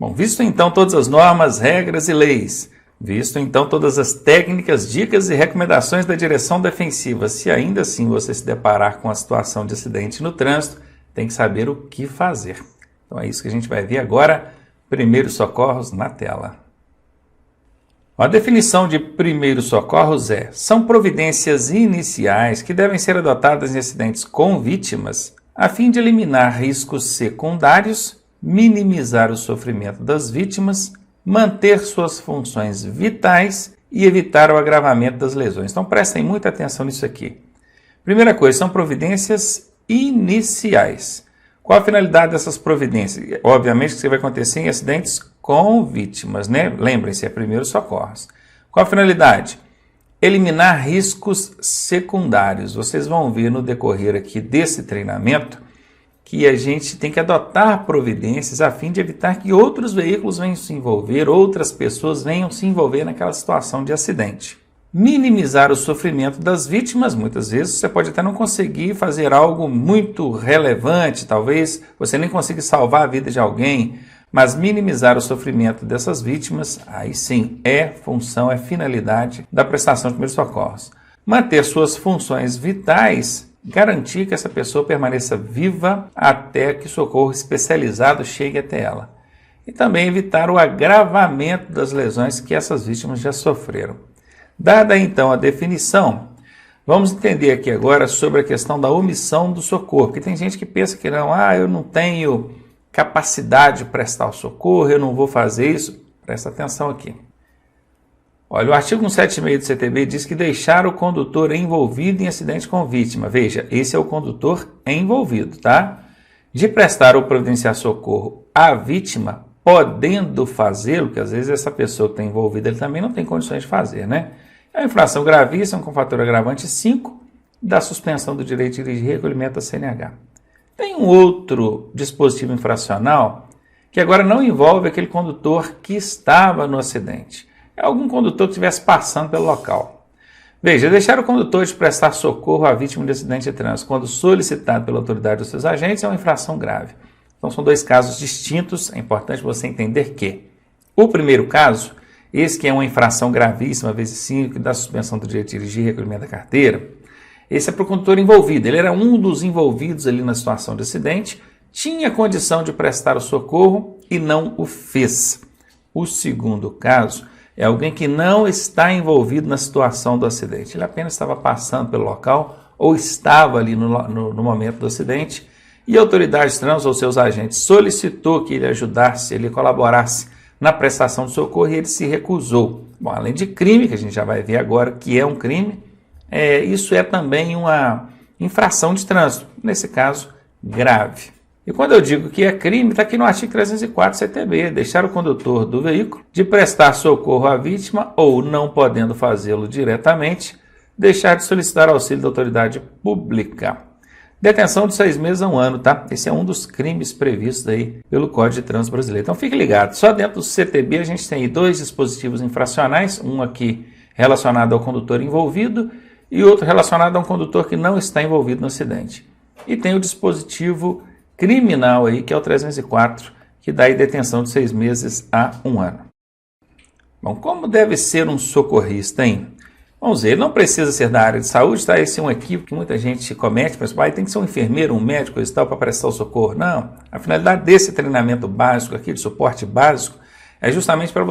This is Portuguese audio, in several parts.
Bom, visto então todas as normas, regras e leis, visto então todas as técnicas, dicas e recomendações da direção defensiva, se ainda assim você se deparar com a situação de acidente no trânsito, tem que saber o que fazer. Então é isso que a gente vai ver agora, primeiros socorros na tela. A definição de primeiros socorros são providências iniciais que devem ser adotadas em acidentes com vítimas a fim de eliminar riscos secundários, minimizar o sofrimento das vítimas, manter suas funções vitais e evitar o agravamento das lesões. Então prestem muita atenção nisso aqui. Primeira coisa, são providências iniciais. Qual a finalidade dessas providências? Obviamente que isso vai acontecer em acidentes com vítimas, né? Lembrem-se, é primeiros socorros. Qual a finalidade? Eliminar riscos secundários. Vocês vão ver no decorrer aqui desse treinamento que a gente tem que adotar providências a fim de evitar que outros veículos venham se envolver, outras pessoas venham se envolver naquela situação de acidente. Minimizar o sofrimento das vítimas, muitas vezes você pode até não conseguir fazer algo muito relevante, talvez você nem consiga salvar a vida de alguém, mas minimizar o sofrimento dessas vítimas, aí sim, é função, é finalidade da prestação de primeiros socorros. Manter suas funções vitais, garantir que essa pessoa permaneça viva até que o socorro especializado chegue até ela. E também evitar o agravamento das lesões que essas vítimas já sofreram. Dada então a definição, vamos entender aqui agora sobre a questão da omissão do socorro, porque tem gente que pensa que não, eu não tenho capacidade de prestar o socorro, eu não vou fazer isso. Presta atenção aqui. Olha, o artigo 176 do CTB diz que deixar o condutor envolvido em acidente com vítima, veja, esse é o condutor envolvido, tá? De prestar ou providenciar socorro à vítima, podendo fazê-lo, porque às vezes essa pessoa que está envolvida ele também não tem condições de fazer, né? É uma infração gravíssima com fator agravante 5 da suspensão do direito de dirigir e recolhimento da CNH. Tem um outro dispositivo infracional que agora não envolve aquele condutor que estava no acidente. É algum condutor que estivesse passando pelo local. Veja, deixar o condutor de prestar socorro à vítima de acidente de trânsito quando solicitado pela autoridade dos seus agentes é uma infração grave. Então são dois casos distintos, é importante você entender que o primeiro caso, esse que é uma infração gravíssima, vezes 5, da suspensão do direito de dirigir e recolhimento da carteira, esse é para o condutor envolvido, ele era um dos envolvidos ali na situação de acidente, tinha condição de prestar o socorro e não o fez. O segundo caso é alguém que não está envolvido na situação do acidente, ele apenas estava passando pelo local ou estava ali no momento do acidente e a autoridade de trânsito ou seus agentes solicitou que ele ajudasse, ele colaborasse na prestação de socorro e ele se recusou. Bom, além de crime, que a gente já vai ver agora que é um crime, isso é também uma infração de trânsito, nesse caso, grave. E quando eu digo que é crime, está aqui no artigo 304 CTB, deixar o condutor do veículo de prestar socorro à vítima ou, não podendo fazê-lo diretamente, deixar de solicitar auxílio da autoridade pública. Detenção de 6 meses a 1 ano, tá? Esse é um dos crimes previstos aí pelo Código de Trânsito Brasileiro. Então fique ligado, só dentro do CTB a gente tem aí 2 dispositivos infracionais, um aqui relacionado ao condutor envolvido e outro relacionado a um condutor que não está envolvido no acidente. E tem o dispositivo criminal aí, que é o 304, que dá aí detenção de 6 meses a 1 ano. Bom, como deve ser um socorrista, hein? Vamos ver, ele não precisa ser da área de saúde, tá? Esse é um equívoco que muita gente comete, mas tem que ser um enfermeiro, um médico e tal para prestar o socorro. Não, a finalidade desse treinamento básico aqui, de suporte básico, é justamente para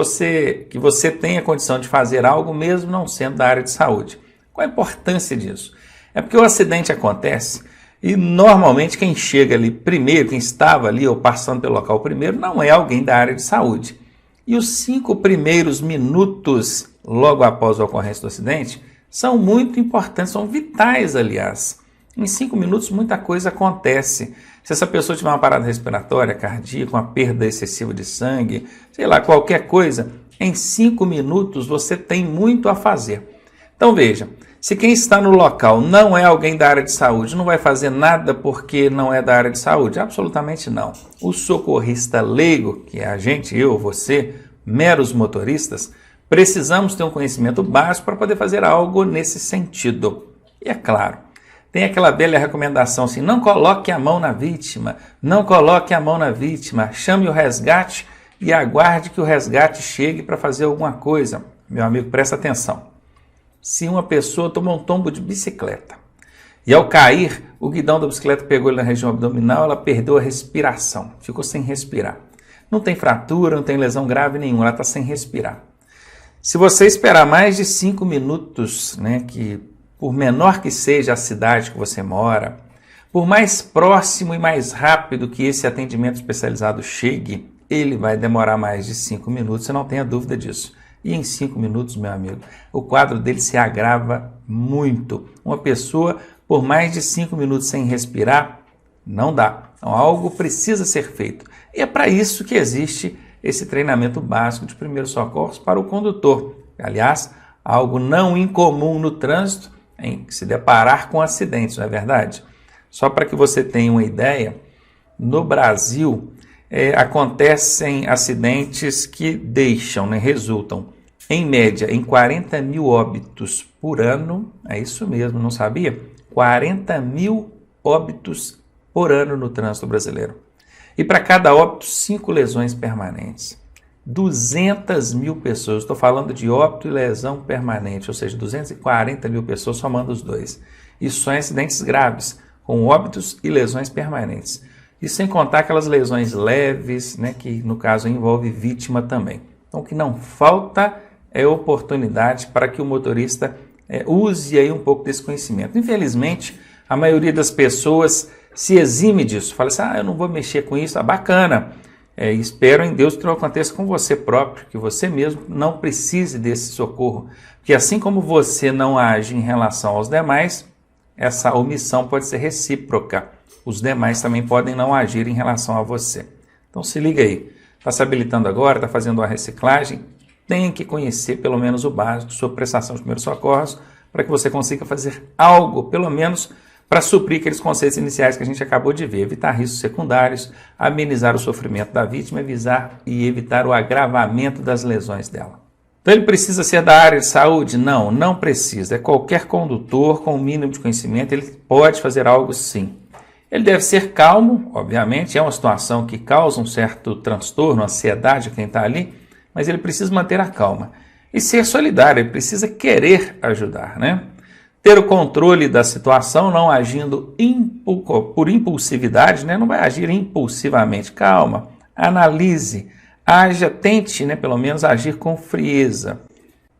que você tenha condição de fazer algo mesmo não sendo da área de saúde. Qual a importância disso? É porque o acidente acontece e normalmente quem chega ali primeiro, quem estava ali ou passando pelo local primeiro, não é alguém da área de saúde. E os 5 primeiros minutos logo após a ocorrência do acidente são muito importantes, são vitais, aliás. Em 5 minutos muita coisa acontece. Se essa pessoa tiver uma parada respiratória, cardíaca, uma perda excessiva de sangue, sei lá, qualquer coisa, em 5 minutos você tem muito a fazer. Então veja, se quem está no local não é alguém da área de saúde, não vai fazer nada porque não é da área de saúde? Absolutamente não. O socorrista leigo, que é a gente, eu, você, meros motoristas, precisamos ter um conhecimento básico para poder fazer algo nesse sentido. E é claro, tem aquela velha recomendação assim, não coloque a mão na vítima, não coloque a mão na vítima, chame o resgate e aguarde que o resgate chegue para fazer alguma coisa. Meu amigo, presta atenção. Se uma pessoa tomou um tombo de bicicleta e ao cair, o guidão da bicicleta pegou ele na região abdominal, ela perdeu a respiração, ficou sem respirar. Não tem fratura, não tem lesão grave nenhuma, ela está sem respirar. Se você esperar mais de 5 minutos, que por menor que seja a cidade que você mora, por mais próximo e mais rápido que esse atendimento especializado chegue, ele vai demorar mais de 5 minutos, você não tenha dúvida disso. E em 5 minutos, meu amigo, o quadro dele se agrava muito. Uma pessoa, por mais de 5 minutos sem respirar, não dá. Então, algo precisa ser feito. E é para isso que existe esse treinamento básico de primeiros socorros para o condutor. Aliás, algo não incomum no trânsito em se deparar com acidentes, não é verdade? Só para que você tenha uma ideia, no Brasil acontecem acidentes que resultam, em média, em 40 mil óbitos por ano. É isso mesmo, não sabia? 40 mil óbitos por ano no trânsito brasileiro. E para cada óbito, 5 lesões permanentes. 200 mil pessoas, estou falando de óbito e lesão permanente, ou seja, 240 mil pessoas somando os dois. Isso são acidentes graves, com óbitos e lesões permanentes. E sem contar aquelas lesões leves, que no caso envolve vítima também. Então o que não falta é oportunidade para que o motorista use aí um pouco desse conhecimento. Infelizmente, a maioria das pessoas se exime disso. Fala assim, eu não vou mexer com isso, bacana. Espero em Deus que não aconteça com você próprio, que você mesmo não precise desse socorro. Porque assim como você não age em relação aos demais, essa omissão pode ser recíproca. Os demais também podem não agir em relação a você. Então se liga aí. Está se habilitando agora, está fazendo uma reciclagem, tem que conhecer pelo menos o básico sobre prestação de primeiros socorros para que você consiga fazer algo, pelo menos, para suprir aqueles conceitos iniciais que a gente acabou de ver. Evitar riscos secundários, amenizar o sofrimento da vítima, evitar o agravamento das lesões dela. Então ele precisa ser da área de saúde? Não, não precisa. É qualquer condutor com o mínimo de conhecimento, ele pode fazer algo sim. Ele deve ser calmo, obviamente, é uma situação que causa um certo transtorno, ansiedade a quem está ali, mas ele precisa manter a calma. E ser solidário, ele precisa querer ajudar, Ter o controle da situação, não agindo por impulsividade, não vai agir impulsivamente. Calma, analise, tente, pelo menos agir com frieza.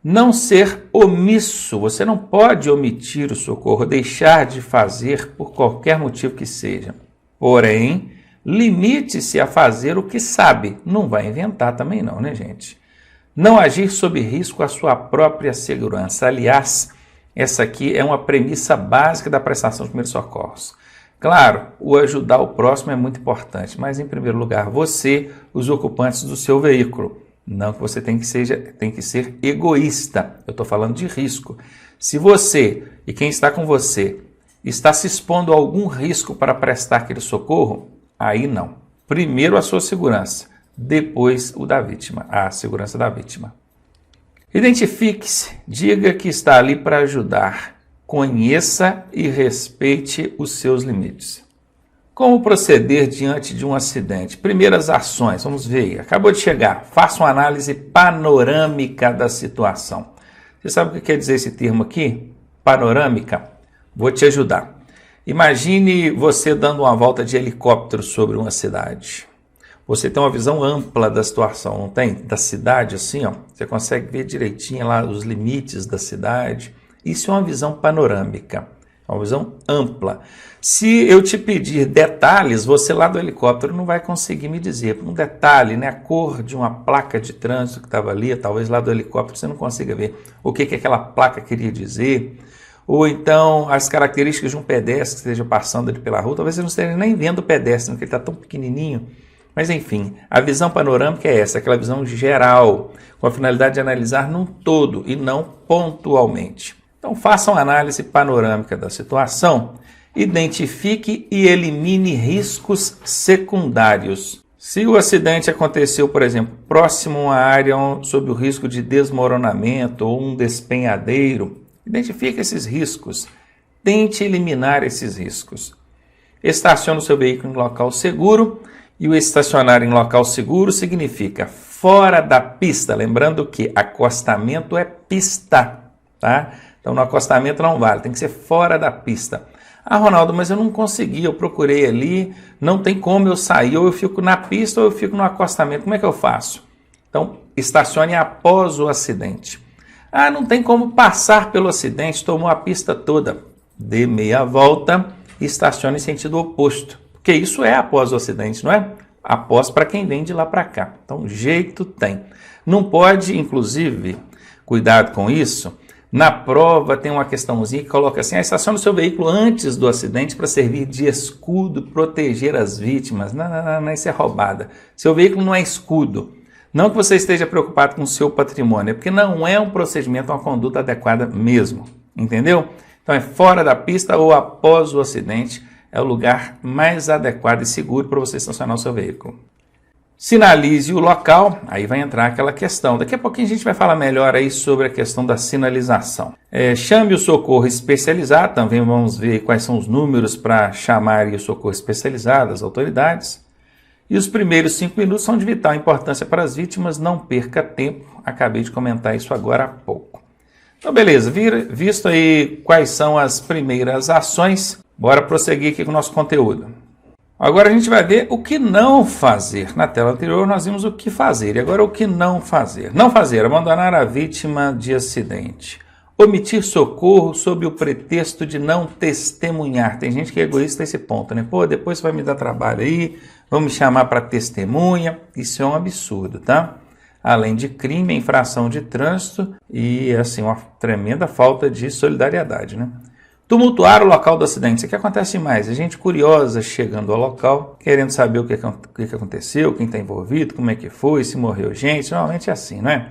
Não ser omisso, você não pode omitir o socorro, deixar de fazer por qualquer motivo que seja. Porém, limite-se a fazer o que sabe, não vai inventar também não, gente? Não agir sob risco à sua própria segurança. Aliás, essa aqui é uma premissa básica da prestação de primeiros socorros. Claro, o ajudar o próximo é muito importante, mas em primeiro lugar você, os ocupantes do seu veículo. Não que você tem que ser egoísta, eu estou falando de risco. Se você e quem está com você está se expondo a algum risco para prestar aquele socorro, aí não. Primeiro a sua segurança, depois o da vítima, a segurança da vítima. Identifique-se, diga que está ali para ajudar, conheça e respeite os seus limites. Como proceder diante de um acidente? Primeiras ações, vamos ver, acabou de chegar, faça uma análise panorâmica da situação. Você sabe o que quer dizer esse termo aqui? Panorâmica? Vou te ajudar. Imagine você dando uma volta de helicóptero sobre uma cidade. Você tem uma visão ampla da situação, não tem? Da cidade assim, você consegue ver direitinho lá os limites da cidade. Isso é uma visão panorâmica, é uma visão ampla. Se eu te pedir detalhes, você lá do helicóptero não vai conseguir me dizer. Um detalhe, a cor de uma placa de trânsito que estava ali, talvez lá do helicóptero você não consiga ver o que aquela placa queria dizer. Ou então as características de um pedestre que esteja passando ali pela rua, talvez você não esteja nem vendo o pedestre, porque ele está tão pequenininho. Mas enfim, a visão panorâmica é essa, aquela visão geral, com a finalidade de analisar num todo e não pontualmente. Então faça uma análise panorâmica da situação, identifique e elimine riscos secundários. Se o acidente aconteceu, por exemplo, próximo a uma área sob o risco de desmoronamento ou um despenhadeiro, identifique esses riscos, tente eliminar esses riscos. Estacione o seu veículo em local seguro E o estacionar em local seguro significa fora da pista. Lembrando que acostamento é pista, tá? Então no acostamento não vale, tem que ser fora da pista. Ah, Ronaldo, mas eu não consegui, eu procurei ali, não tem como eu sair, ou eu fico na pista ou eu fico no acostamento, como é que eu faço? Então, estacione após o acidente. Ah, não tem como passar pelo acidente, tomou a pista toda. Dê meia volta e estacione em sentido oposto. Porque isso é após o acidente, não é? Após para quem vem de lá para cá. Então, jeito tem. Não pode, inclusive, cuidado com isso, na prova tem uma questãozinha que coloca assim, estacione o seu veículo antes do acidente para servir de escudo, proteger as vítimas. Não, isso é roubada. Seu veículo não é escudo. Não que você esteja preocupado com o seu patrimônio, é porque não é um procedimento, uma conduta adequada mesmo, entendeu? Então é fora da pista ou após o acidente, é o lugar mais adequado e seguro para você estacionar o seu veículo. Sinalize o local, aí vai entrar aquela questão. Daqui a pouquinho a gente vai falar melhor aí sobre a questão da sinalização. Chame o socorro especializado, também vamos ver quais são os números para chamar o socorro especializado, as autoridades. E os primeiros 5 minutos são de vital importância para as vítimas, não perca tempo, acabei de comentar isso agora há pouco. Então beleza, visto aí quais são as primeiras ações, bora prosseguir aqui com o nosso conteúdo. Agora a gente vai ver o que não fazer. Na tela anterior nós vimos o que fazer, e agora o que não fazer. Não fazer, abandonar a vítima de acidente. Omitir socorro sob o pretexto de não testemunhar. Tem gente que é egoísta a esse ponto, né? Pô, depois vai me dar trabalho aí, vão me chamar para testemunha. Isso é um absurdo, tá? Além de crime, infração de trânsito e, assim, uma tremenda falta de solidariedade, né? Tumultuar o local do acidente. Isso aqui acontece mais. A gente curiosa chegando ao local, querendo saber o que aconteceu, quem está envolvido, como é que foi, se morreu gente. Normalmente é assim, não é?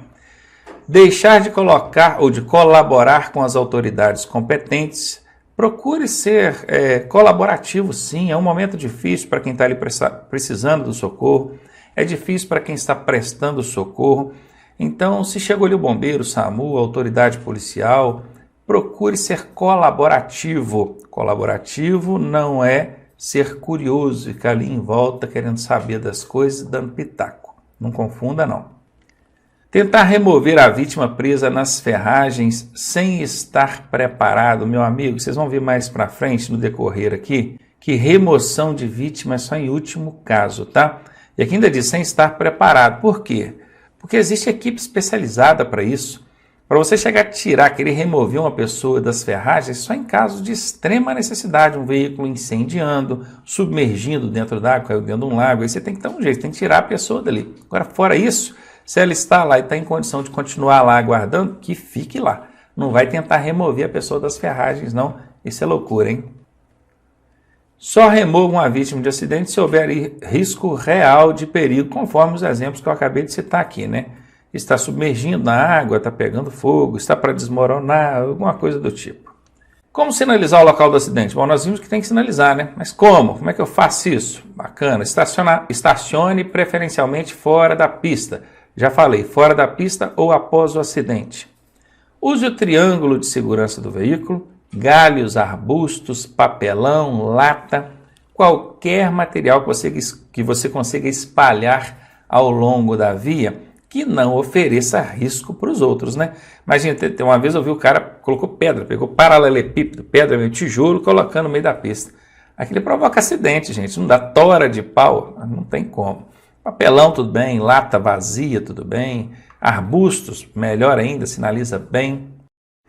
Deixar de colocar ou de colaborar com as autoridades competentes. Procure ser colaborativo, sim. É um momento difícil para quem está ali precisando do socorro. É difícil para quem está prestando socorro. Então, se chegou ali o bombeiro, o SAMU, a autoridade policial, procure ser colaborativo. Colaborativo não é ser curioso, ficar ali em volta querendo saber das coisas e dando pitaco. Não confunda, não. Tentar remover a vítima presa nas ferragens sem estar preparado. Meu amigo, vocês vão ver mais para frente no decorrer aqui que remoção de vítima é só em último caso, tá? E aqui ainda diz sem estar preparado. Por quê? Porque existe equipe especializada para isso. Para você chegar a tirar, querer remover uma pessoa das ferragens, só em caso de extrema necessidade, um veículo incendiando, submergindo dentro d'água, caiu dentro de um lago, aí você tem que dar um jeito, tem que tirar a pessoa dali. Agora, fora isso, se ela está lá e está em condição de continuar lá aguardando, que fique lá. Não vai tentar remover a pessoa das ferragens, não. Isso é loucura, hein? Só removam a vítima de acidente se houver risco real de perigo, conforme os exemplos que eu acabei de citar aqui, né? Está submergindo na água, está pegando fogo, está para desmoronar, alguma coisa do tipo. Como sinalizar o local do acidente? Bom, nós vimos que tem que sinalizar, né? Mas como? Como é que eu faço isso? Bacana. Estacione preferencialmente fora da pista. Já falei, fora da pista ou após o acidente. Use o triângulo de segurança do veículo, galhos, arbustos, papelão, lata, qualquer material que você consiga espalhar ao longo da via que não ofereça risco para os outros, né? Imagina, uma vez eu vi o cara colocou pedra, pegou paralelepípedo, pedra, meio tijolo, colocando no meio da pista. Aquilo provoca acidente, gente, não dá tora de pau, não tem como. Papelão, tudo bem, lata vazia, tudo bem, arbustos, melhor ainda, sinaliza bem.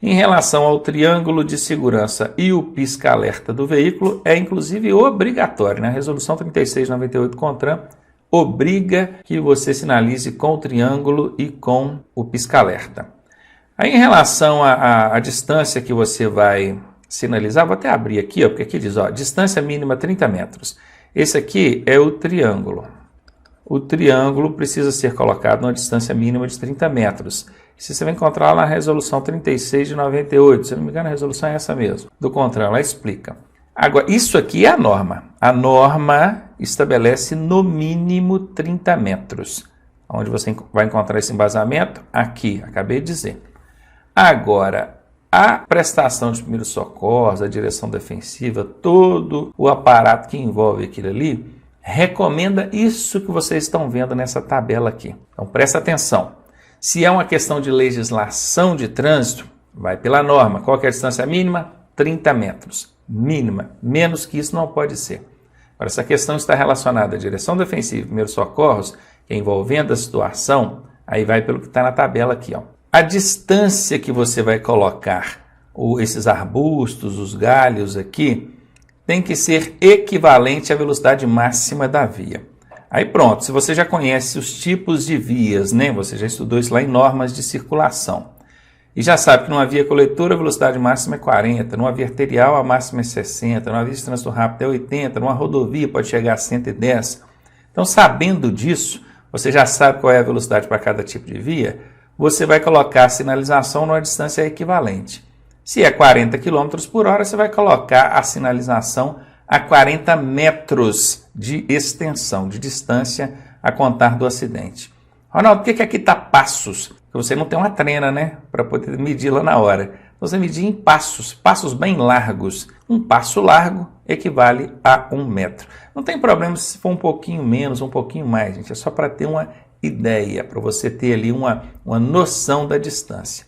Em relação ao triângulo de segurança e o pisca-alerta do veículo, é inclusive obrigatório, né? A resolução 3698 CONTRAN obriga que você sinalize com o triângulo e com o pisca-alerta. Aí em relação à distância que você vai sinalizar, vou até abrir aqui, ó, porque aqui diz, ó, distância mínima 30 metros. Esse aqui é o triângulo. O triângulo precisa ser colocado numa distância mínima de 30 metros. Isso você vai encontrar lá na resolução 36 de 98, se não me engano a resolução é essa mesmo, do CONTRAN, ela explica. Agora, isso aqui é a norma. A norma estabelece no mínimo 30 metros. Onde você vai encontrar esse embasamento? Aqui, acabei de dizer. Agora, a prestação de primeiros socorros, a direção defensiva, todo o aparato que envolve aquilo ali, recomenda isso que vocês estão vendo nessa tabela aqui. Então presta atenção. Se é uma questão de legislação de trânsito, vai pela norma. Qual que é a distância mínima? 30 metros. Mínima. Menos que isso não pode ser. Agora, essa questão está relacionada à direção defensiva e primeiros socorros, que é envolvendo a situação, aí vai pelo que está na tabela aqui, ó. A distância que você vai colocar esses arbustos, os galhos aqui, tem que ser equivalente à velocidade máxima da via. Aí pronto, se você já conhece os tipos de vias, né? Você já estudou isso lá em normas de circulação. E já sabe que numa via coletora a velocidade máxima é 40, numa via arterial a máxima é 60, numa via de trânsito rápido é 80, numa rodovia pode chegar a 110. Então, sabendo disso, você já sabe qual é a velocidade para cada tipo de via, você vai colocar a sinalização numa distância equivalente. Se é 40 km por hora, você vai colocar a sinalização a 40 metros de extensão, de distância a contar do acidente. Ronaldo, por que aqui está passos? Porque você não tem uma trena, né? Para poder medir lá na hora. Então, você medir em passos, passos bem largos. Um passo largo equivale a 1 metro. Não tem problema se for um pouquinho menos, um pouquinho mais, gente. É só para ter uma ideia, para você ter ali uma noção da distância.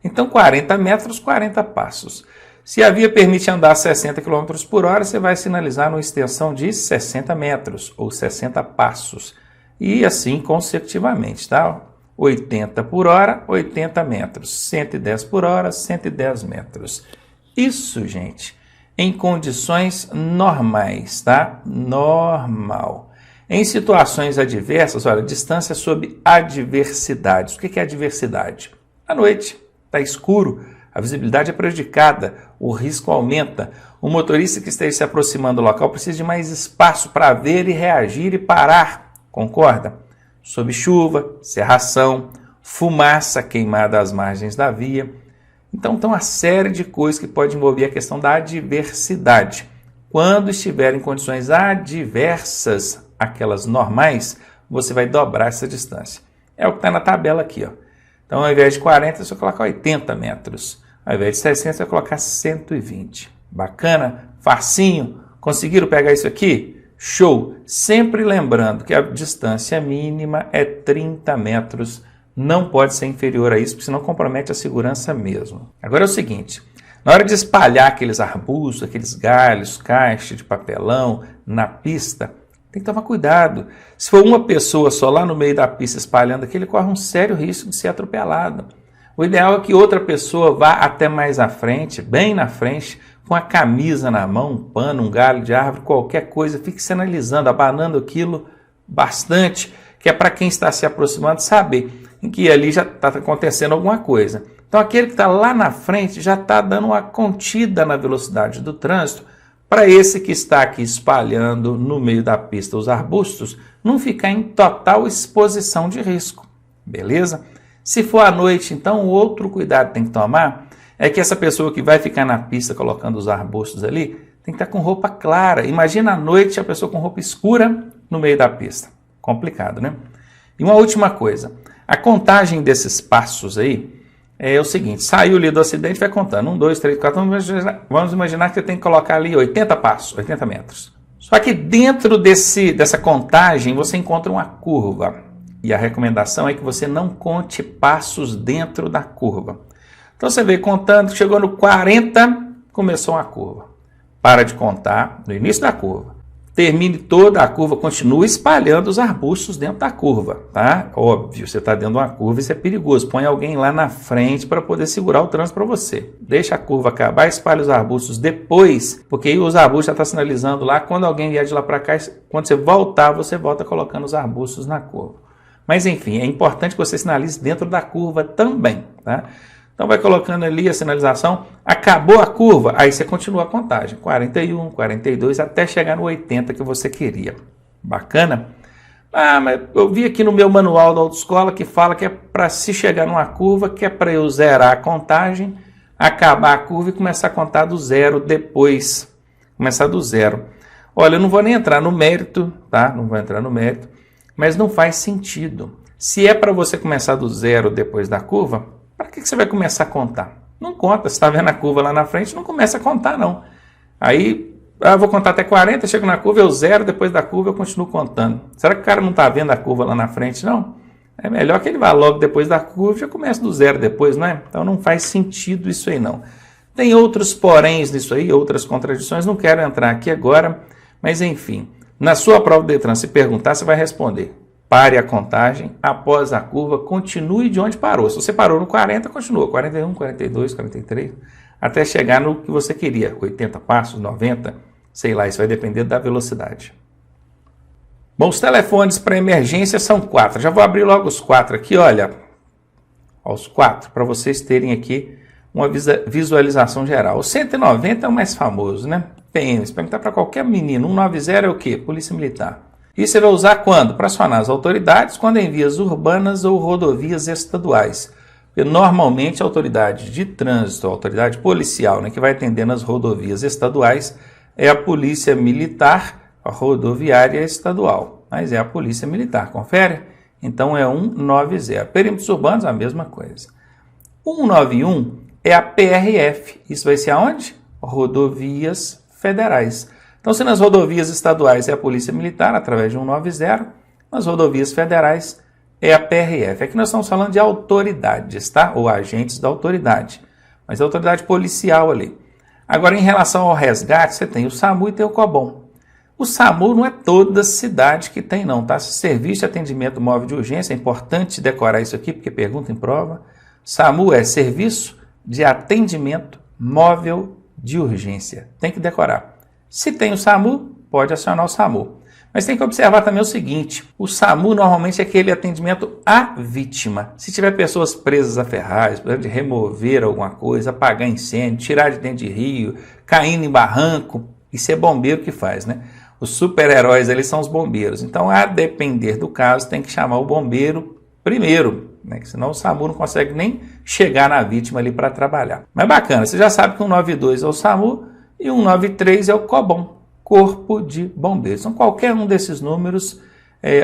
Então, 40 metros, 40 passos. Se a via permite andar 60 km por hora, você vai sinalizar numa extensão de 60 metros ou 60 passos. E assim consecutivamente, tá? 80 por hora, 80 metros. 110 por hora, 110 metros. Isso, gente, em condições normais, tá? Normal. Em situações adversas, olha, distância sob adversidades. O que é adversidade? À noite, está escuro, a visibilidade é prejudicada, o risco aumenta. O motorista que esteja se aproximando do local precisa de mais espaço para ver e reagir e parar. Concorda? Sob chuva, cerração, fumaça queimada às margens da via. Então, tem uma série de coisas que pode envolver a questão da adversidade. Quando estiver em condições adversas, aquelas normais, você vai dobrar essa distância. É o que está na tabela aqui, ó. Então, ao invés de 40, você vai colocar 80 metros. Ao invés de 60, você vai colocar 120. Bacana? Facinho? Conseguiram pegar isso aqui? Show! Sempre lembrando que a distância mínima é 30 metros. Não pode ser inferior a isso, porque senão compromete a segurança mesmo. Agora é o seguinte, na hora de espalhar aqueles arbustos, aqueles galhos, caixa de papelão na pista, tem que tomar cuidado. Se for uma pessoa só lá no meio da pista espalhando aquilo, ele corre um sério risco de ser atropelado. O ideal é que outra pessoa vá até mais à frente, bem na frente, com a camisa na mão, um pano, um galho de árvore, qualquer coisa, fique sinalizando, abanando aquilo bastante, que é para quem está se aproximando saber em que ali já está acontecendo alguma coisa. Então aquele que está lá na frente já está dando uma contida na velocidade do trânsito, para esse que está aqui espalhando no meio da pista os arbustos, não ficar em total exposição de risco, beleza? Se for à noite, então, o outro cuidado que tem que tomar é que essa pessoa que vai ficar na pista colocando os arbustos ali, tem que estar com roupa clara. Imagina à noite a pessoa com roupa escura no meio da pista. Complicado, né? E uma última coisa, a contagem desses passos aí, é o seguinte, saiu ali do acidente, vai contando, 1, 2, 3, 4, vamos imaginar que você tem que colocar ali 80 passos, 80 metros. Só que dentro dessa contagem você encontra uma curva, e a recomendação é que você não conte passos dentro da curva. Então você veio contando, chegou no 40, começou uma curva. Para de contar no início da curva. Termine toda a curva, continue espalhando os arbustos dentro da curva, tá? Óbvio, você está dentro de uma curva, isso é perigoso. Põe alguém lá na frente para poder segurar o trânsito para você. Deixa a curva acabar, espalha os arbustos depois, porque aí os arbustos já estão sinalizando lá. Quando alguém vier de lá para cá, quando você voltar, você volta colocando os arbustos na curva. Mas enfim, é importante que você sinalize dentro da curva também, tá? Então vai colocando ali a sinalização, acabou a curva, aí você continua a contagem, 41, 42, até chegar no 80 que você queria. Bacana? Ah, mas eu vi aqui no meu manual da autoescola que fala que é para se chegar numa curva, que é para eu zerar a contagem, acabar a curva e começar a contar do zero depois. Começar do zero. Olha, eu não vou nem entrar no mérito, tá? Não vou entrar no mérito, mas não faz sentido. Se é para você começar do zero depois da curva, para que você vai começar a contar? Não conta, você está vendo a curva lá na frente, não começa a contar não. Aí Vou contar até 40, chego na curva, eu zero, depois da curva eu continuo contando. Será que o cara não está vendo a curva lá na frente, não? É melhor que ele vá logo depois da curva e já comece do zero depois, não é? Então não faz sentido isso aí, não. Tem outros poréns nisso aí, outras contradições, não quero entrar aqui agora, mas enfim. Na sua prova do Detran, se perguntar, você vai responder. Pare a contagem, após a curva, continue de onde parou. Se você parou no 40, continua. 41, 42, 43, até chegar no que você queria. 80 passos, 90, sei lá, isso vai depender da velocidade. Bom, os telefones para emergência são 4. Já vou abrir logo os 4 aqui, olha. Os 4, para vocês terem aqui uma visualização geral. O 190 é o mais famoso, né? PM, se perguntar para qualquer menino, 190 é o quê? Polícia Militar. E você vai usar quando? Para acionar as autoridades, quando em vias urbanas ou rodovias estaduais. Porque normalmente a autoridade de trânsito, a autoridade policial, né, que vai atender nas rodovias estaduais, é a Polícia Militar, a rodoviária estadual. Mas é a Polícia Militar, confere? Então é 190. Perímetros urbanos, a mesma coisa. 191 é a PRF. Isso vai ser aonde? Rodovias federais. Então, se nas rodovias estaduais é a Polícia Militar, através de 190, nas rodovias federais é a PRF. Aqui nós estamos falando de autoridades, tá? Ou agentes da autoridade. Mas a autoridade policial ali. Agora, em relação ao resgate, você tem o SAMU e tem o COBOM. O SAMU não é toda cidade que tem, não, tá? Serviço de Atendimento Móvel de Urgência, é importante decorar isso aqui, porque pergunta em prova. SAMU é Serviço de Atendimento Móvel de Urgência. Tem que decorar. Se tem o SAMU, pode acionar o SAMU. Mas tem que observar também o seguinte, o SAMU normalmente é aquele atendimento à vítima. Se tiver pessoas presas a ferragens, por exemplo, de remover alguma coisa, apagar incêndio, tirar de dentro de rio, caindo em barranco, isso é bombeiro que faz, né? Os super-heróis ali são os bombeiros. Então, a depender do caso, tem que chamar o bombeiro primeiro, né? Que senão o SAMU não consegue nem chegar na vítima ali para trabalhar. Mas bacana, você já sabe que o 192 é o SAMU e o 193 é o COBOM, Corpo de Bombeiros. Então, qualquer um desses números,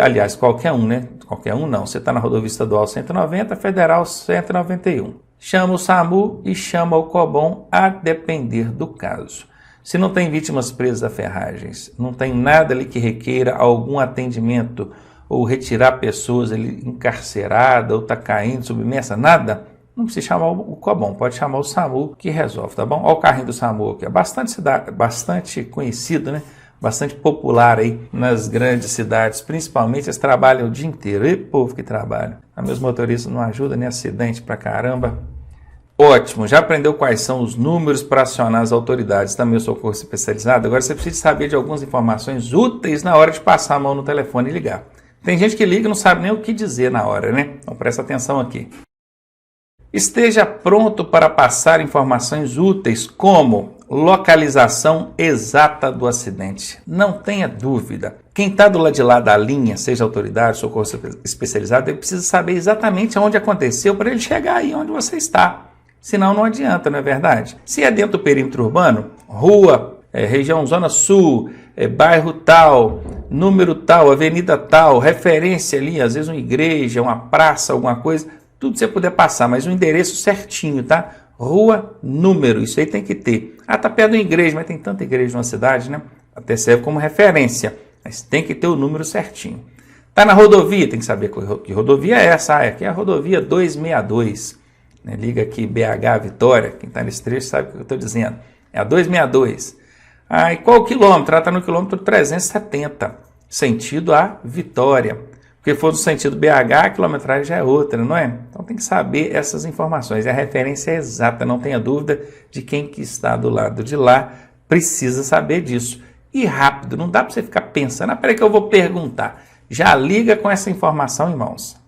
aliás, qualquer um, né? Qualquer um não. Você está na rodovia estadual 190, federal 191. Chama o SAMU e chama o COBOM a depender do caso. Se não tem vítimas presas a ferragens, não tem nada ali que requeira algum atendimento ou retirar pessoas ali encarceradas ou está caindo, submersa, nada, não precisa chamar o COBOM, pode chamar o SAMU que resolve, tá bom? Olha o carrinho do SAMU aqui, é bastante conhecido, né? Bastante popular aí nas grandes cidades, principalmente, eles trabalham o dia inteiro, e povo que trabalha. Meus motoristas não ajudam, nem acidente pra caramba. Ótimo, já aprendeu quais são os números para acionar as autoridades, também o socorro especializado? Agora você precisa saber de algumas informações úteis na hora de passar a mão no telefone e ligar. Tem gente que liga e não sabe nem o que dizer na hora, né? Então presta atenção aqui. Esteja pronto para passar informações úteis como localização exata do acidente. Não tenha dúvida. Quem está do lado de lá da linha, seja autoridade, socorro especializado, ele precisa saber exatamente onde aconteceu para ele chegar aí onde você está. Senão não adianta, não é verdade? Se é dentro do perímetro urbano, rua, região Zona Sul, bairro tal, número tal, avenida tal, referência ali, às vezes uma igreja, uma praça, alguma coisa, tudo você puder passar, mas o endereço certinho, tá? Rua, número, isso aí tem que ter. Ah, tá perto de uma igreja, mas tem tanta igreja numa cidade, né? Até serve como referência, mas tem que ter o número certinho. Tá na rodovia, tem que saber que rodovia é essa. Aqui é a rodovia 262. Liga aqui BH Vitória, quem está nesse trecho sabe o que eu estou dizendo. É a 262. E qual o quilômetro? Ela está no quilômetro 370, sentido a Vitória. Porque for no sentido BH, a quilometragem já é outra, não é? Então tem que saber essas informações. A referência é exata, não tenha dúvida de quem que está do lado de lá precisa saber disso. E rápido, não dá para você ficar pensando, peraí que eu vou perguntar. Já liga com essa informação em mãos.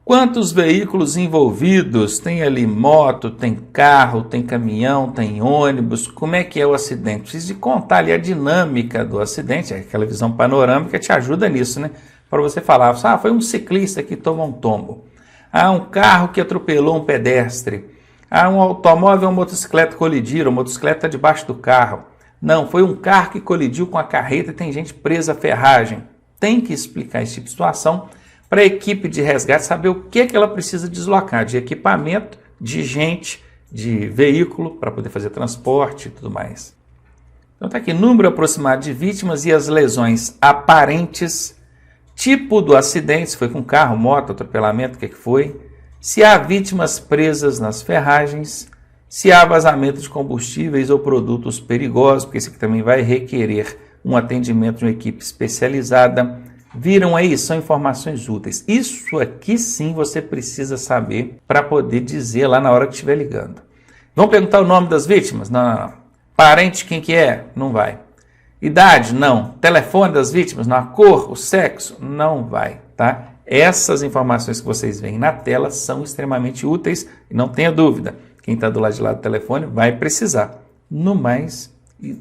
Quantos veículos envolvidos? Tem ali moto, tem carro, tem caminhão, tem ônibus. Como é que é o acidente? Preciso de contar ali a dinâmica do acidente. Aquela visão panorâmica te ajuda nisso, né? Para você falar, foi um ciclista que tomou um tombo. Um carro que atropelou um pedestre. Um automóvel e uma motocicleta colidiram, a motocicleta está debaixo do carro. Não, foi um carro que colidiu com a carreta e tem gente presa à ferragem. Tem que explicar esse tipo de situação para a equipe de resgate saber o que ela precisa deslocar de equipamento, de gente, de veículo, para poder fazer transporte e tudo mais. Então está aqui, número aproximado de vítimas e as lesões aparentes, tipo do acidente, se foi com carro, moto, atropelamento, o que foi, se há vítimas presas nas ferragens, se há vazamento de combustíveis ou produtos perigosos, porque isso aqui também vai requerer um atendimento de uma equipe especializada. Viram aí? São informações úteis. Isso aqui sim você precisa saber para poder dizer lá na hora que estiver ligando. Vamos perguntar o nome das vítimas? Não. Parente, quem que é? Não vai. Idade? Não. Telefone das vítimas? Não. A cor? O sexo? Não vai, tá? Essas informações que vocês veem na tela são extremamente úteis e não tenha dúvida. Quem está do lado de lá do telefone vai precisar. No mais,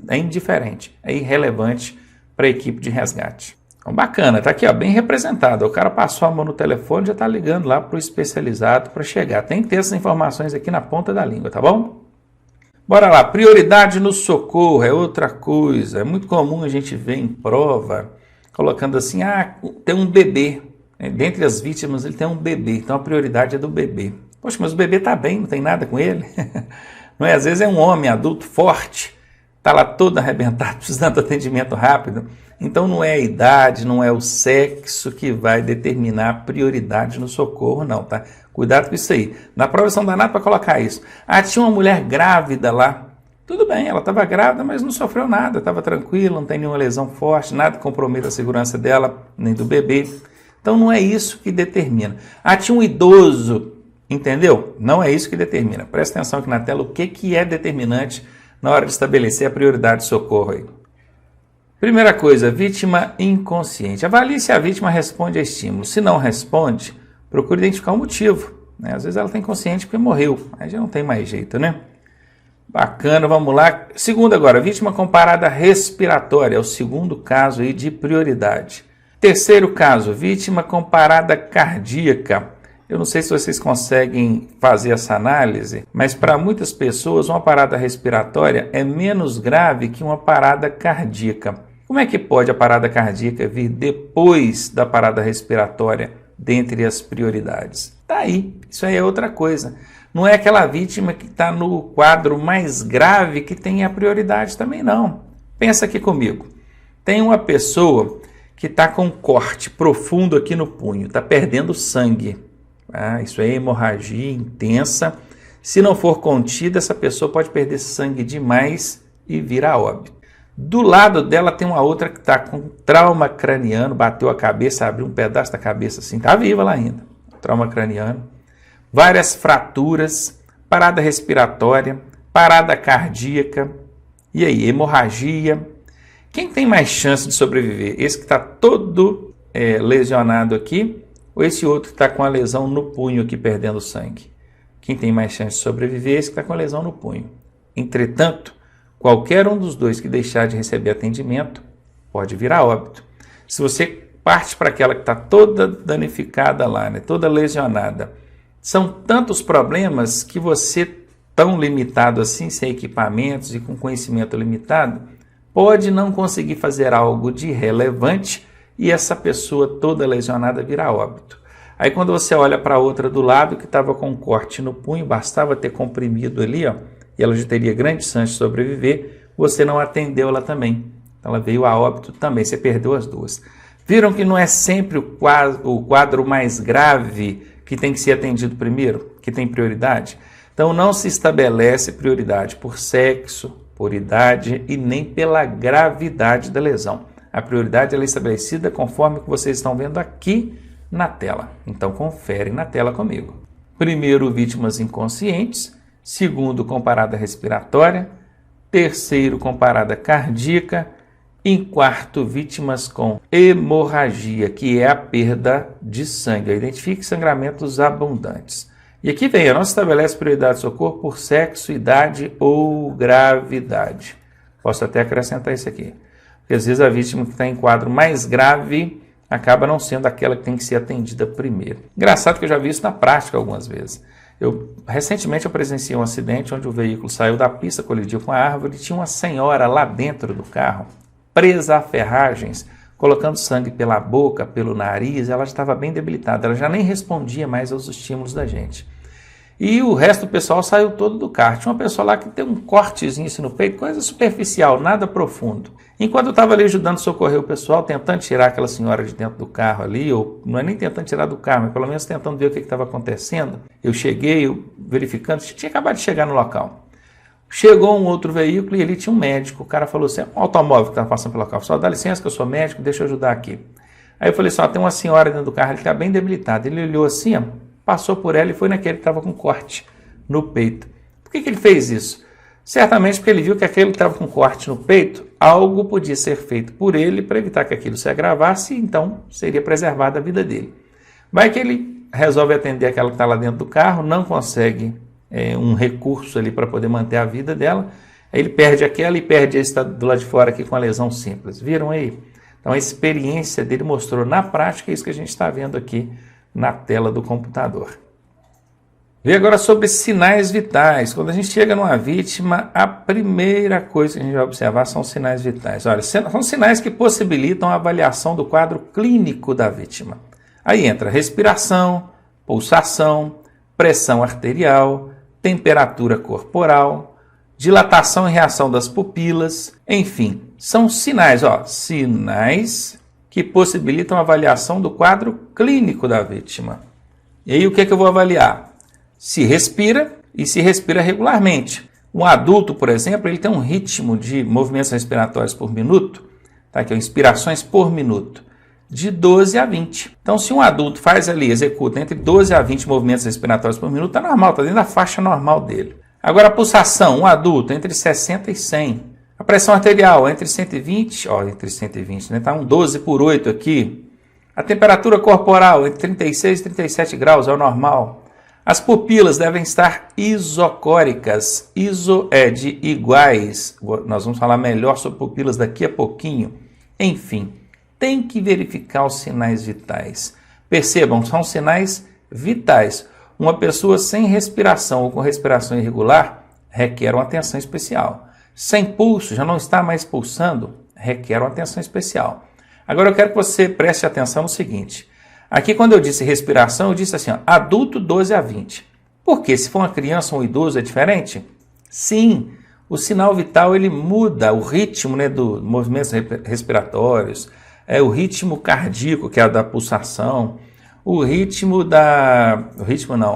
é indiferente, é irrelevante para a equipe de resgate. Então, bacana, tá aqui, ó, bem representado. O cara passou a mão no telefone, já está ligando lá para o especializado para chegar. Tem que ter essas informações aqui na ponta da língua, tá bom? Bora lá, prioridade no socorro é outra coisa. É muito comum a gente ver em prova, colocando assim, tem um bebê. Dentre as vítimas ele tem um bebê, então a prioridade é do bebê. Poxa, mas o bebê está bem, não tem nada com ele. Não é? Às vezes é um homem adulto forte, está lá todo arrebentado, precisando de atendimento rápido. Então não é a idade, não é o sexo que vai determinar a prioridade no socorro, não, tá? Cuidado com isso aí. Na prova são danados para colocar isso. Tinha uma mulher grávida lá. Tudo bem, ela estava grávida, mas não sofreu nada, estava tranquila, não tem nenhuma lesão forte, nada que comprometa a segurança dela, nem do bebê. Então não é isso que determina. Tinha um idoso, entendeu? Não é isso que determina. Presta atenção aqui na tela, o que é determinante na hora de estabelecer a prioridade de socorro aí. Primeira coisa, vítima inconsciente. Avalie se a vítima responde a estímulo. Se não responde, procure identificar o motivo. Né? Às vezes ela está inconsciente porque morreu, aí já não tem mais jeito, né? Bacana, vamos lá. Segundo agora, vítima com parada respiratória, é o segundo caso aí de prioridade. Terceiro caso, vítima com parada cardíaca. Eu não sei se vocês conseguem fazer essa análise, mas para muitas pessoas uma parada respiratória é menos grave que uma parada cardíaca. Como é que pode a parada cardíaca vir depois da parada respiratória, dentre as prioridades? Tá aí, isso aí é outra coisa. Não é aquela vítima que está no quadro mais grave que tem a prioridade também, não. Pensa aqui comigo. Tem uma pessoa que está com um corte profundo aqui no punho, está perdendo sangue. Isso é hemorragia intensa. Se não for contida, essa pessoa pode perder sangue demais e vir a óbito. Do lado dela tem uma outra que está com trauma craniano, bateu a cabeça, abriu um pedaço da cabeça assim, está viva lá ainda. Trauma craniano. Várias fraturas, parada respiratória, parada cardíaca, e aí, hemorragia. Quem tem mais chance de sobreviver? Esse que está todo lesionado aqui, ou esse outro que está com a lesão no punho aqui, perdendo sangue? Quem tem mais chance de sobreviver? Esse que está com a lesão no punho. Entretanto, qualquer um dos dois que deixar de receber atendimento pode vir a óbito. Se você parte para aquela que está toda danificada lá, né, toda lesionada, são tantos problemas que você, tão limitado assim, sem equipamentos e com conhecimento limitado, pode não conseguir fazer algo de relevante e essa pessoa toda lesionada vir a óbito. Aí quando você olha para a outra do lado que estava com um corte no punho, bastava ter comprimido ali, ó, e ela já teria grande chance de sobreviver, você não atendeu ela também. Ela veio a óbito também, você perdeu as duas. Viram que não é sempre o quadro mais grave que tem que ser atendido primeiro, que tem prioridade? Então não se estabelece prioridade por sexo, por idade e nem pela gravidade da lesão. A prioridade ela é estabelecida conforme o que vocês estão vendo aqui na tela. Então confere na tela comigo. Primeiro, vítimas inconscientes. Segundo, com parada respiratória. Terceiro, com parada cardíaca. Em quarto, vítimas com hemorragia, que é a perda de sangue. Identifique sangramentos abundantes. E aqui vem, não se estabelece prioridade de socorro por sexo, idade ou gravidade. Posso até acrescentar isso aqui. Porque às vezes a vítima que está em quadro mais grave acaba não sendo aquela que tem que ser atendida primeiro. Engraçado que eu já vi isso na prática algumas vezes. Recentemente eu presenciei um acidente onde o veículo saiu da pista, colidiu com a árvore e tinha uma senhora lá dentro do carro, presa a ferragens, colocando sangue pela boca, pelo nariz. Ela estava bem debilitada, ela já nem respondia mais aos estímulos da gente. E o resto do pessoal saiu todo do carro. Tinha uma pessoa lá que tem um cortezinho assim no peito, coisa superficial, nada profundo. Enquanto eu estava ali ajudando a socorrer o pessoal, tentando tirar aquela senhora de dentro do carro ali, ou não é nem tentando tirar do carro, mas pelo menos tentando ver o que estava acontecendo, eu cheguei, verificando, tinha acabado de chegar no local. Chegou um outro veículo e ali tinha um médico. O cara falou assim, um automóvel que estava passando pelo local. Só dá licença que eu sou médico, deixa eu ajudar aqui. Aí eu falei só, tem uma senhora dentro do carro, ele está bem debilitada. Ele olhou assim, ó, passou por ela e foi naquele que estava com corte no peito. Por que ele fez isso? Certamente porque ele viu que aquele que estava com corte no peito, algo podia ser feito por ele para evitar que aquilo se agravasse e então seria preservada a vida dele. Vai que ele resolve atender aquela que está lá dentro do carro, não consegue um recurso ali para poder manter a vida dela, aí ele perde aquela e perde esse que está do lado de fora aqui com a lesão simples. Viram aí? Então a experiência dele mostrou na prática isso que a gente está vendo aqui na tela do computador. Vê agora sobre sinais vitais. Quando a gente chega numa vítima, a primeira coisa que a gente vai observar são sinais vitais. Olha, são sinais que possibilitam a avaliação do quadro clínico da vítima. Aí entra respiração, pulsação, pressão arterial, temperatura corporal, dilatação e reação das pupilas, enfim, são sinais, sinais que possibilitam a avaliação do quadro clínico da vítima. E aí o que eu vou avaliar? Se respira e se respira regularmente. Um adulto, por exemplo, ele tem um ritmo de movimentos respiratórios por minuto, tá? Que é inspirações por minuto, de 12 a 20. Então, se um adulto faz ali, executa entre 12 a 20 movimentos respiratórios por minuto, está normal, está dentro da faixa normal dele. Agora, a pulsação, um adulto, entre 60 e 100. A pressão arterial, entre 120, entre 120, né? Está um 12 por 8 aqui. A temperatura corporal, entre 36 e 37 graus, é o normal. As pupilas devem estar isocóricas. Iso é de iguais. Nós vamos falar melhor sobre pupilas daqui a pouquinho. Enfim, tem que verificar os sinais vitais. Percebam, são sinais vitais. Uma pessoa sem respiração ou com respiração irregular requer uma atenção especial. Sem pulso, já não está mais pulsando, requer uma atenção especial. Agora eu quero que você preste atenção no seguinte. Aqui quando eu disse respiração, eu disse assim, adulto 12 a 20. Por quê? Se for uma criança ou um idoso é diferente? Sim, o sinal vital ele muda o ritmo, né, dos movimentos respiratórios, o ritmo cardíaco, que é a da pulsação,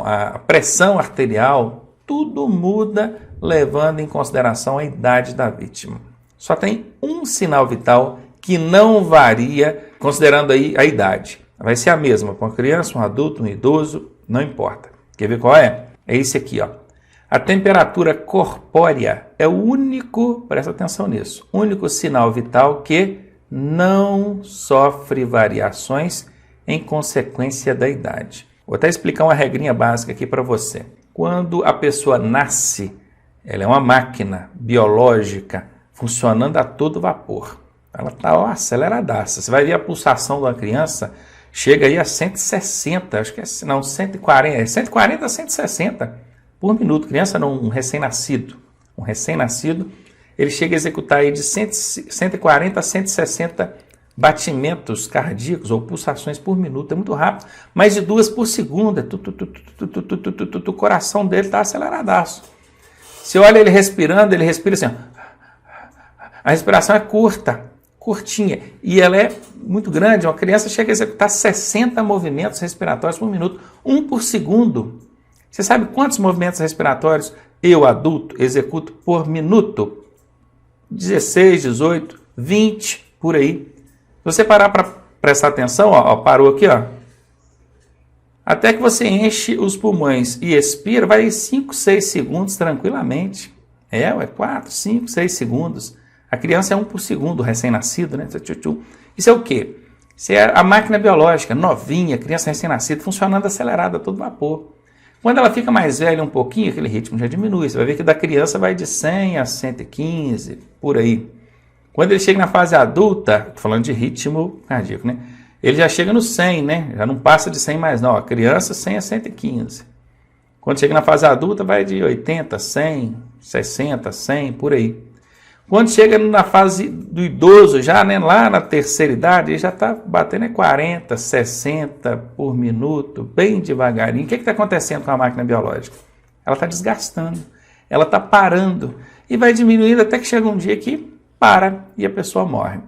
a pressão arterial, tudo muda levando em consideração a idade da vítima. Só tem um sinal vital que não varia considerando aí a idade. Vai ser a mesma para uma criança, um adulto, um idoso, não importa. Quer ver qual é? É esse aqui, A temperatura corpórea é o único, presta atenção nisso, único sinal vital que não sofre variações em consequência da idade. Vou até explicar uma regrinha básica aqui para você. Quando a pessoa nasce, ela é uma máquina biológica funcionando a todo vapor. Ela está aceleradaça. Você vai ver a pulsação de uma criança, chega aí a 160, acho que é, não, 140, 140 a 160 por minuto. Criança não, um recém-nascido. Um recém-nascido, ele chega a executar aí de 140 a 160 batimentos cardíacos ou pulsações por minuto. É muito rápido, mais de 2 por segundo. O coração dele está aceleradaço. Você olha ele respirando, ele respira assim. A respiração é curtinha, e ela é muito grande. Uma criança chega a executar 60 movimentos respiratórios por minuto, 1 por segundo. Você sabe quantos movimentos respiratórios eu, adulto, executo por minuto? 16, 18, 20, por aí. Se você parar para prestar atenção, parou aqui, até que você enche os pulmões e expira, vai 5, 6 segundos tranquilamente. 4, 5, 6 segundos. A criança é 1 por segundo, recém-nascido, né? Isso é o quê? Isso é a máquina biológica, novinha, criança recém-nascida, funcionando acelerada a todo vapor. Quando ela fica mais velha um pouquinho, aquele ritmo já diminui. Você vai ver que da criança vai de 100 a 115, por aí. Quando ele chega na fase adulta, falando de ritmo cardíaco, né? Ele já chega no 100, né? Já não passa de 100 mais não. A criança 100 a 115. Quando chega na fase adulta, vai de 80, 100, 60, 100, por aí. Quando chega na fase do idoso, já, né, lá na terceira idade, ele já está batendo 40, 60 por minuto, bem devagarinho. O que está acontecendo com a máquina biológica? ela está desgastando, ela está parando e vai diminuindo até que chega um dia que para e a pessoa morre.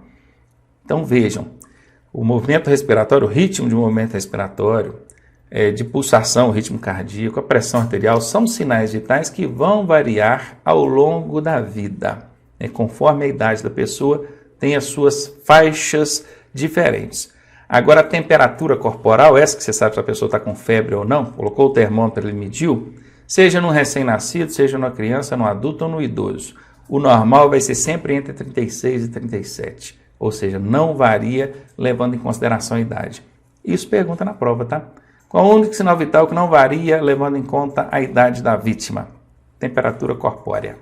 Então vejam, o movimento respiratório, o ritmo de movimento respiratório, de pulsação, o ritmo cardíaco, a pressão arterial, são sinais vitais que vão variar ao longo da vida. Conforme a idade da pessoa, tem as suas faixas diferentes. Agora, a temperatura corporal, essa que você sabe se a pessoa está com febre ou não, colocou o termômetro, ele mediu, seja no recém-nascido, seja numa criança, no adulto ou no idoso. O normal vai ser sempre entre 36 e 37, ou seja, não varia levando em consideração a idade. Isso pergunta na prova, tá? Qual o único sinal vital que não varia levando em conta a idade da vítima? Temperatura corpórea.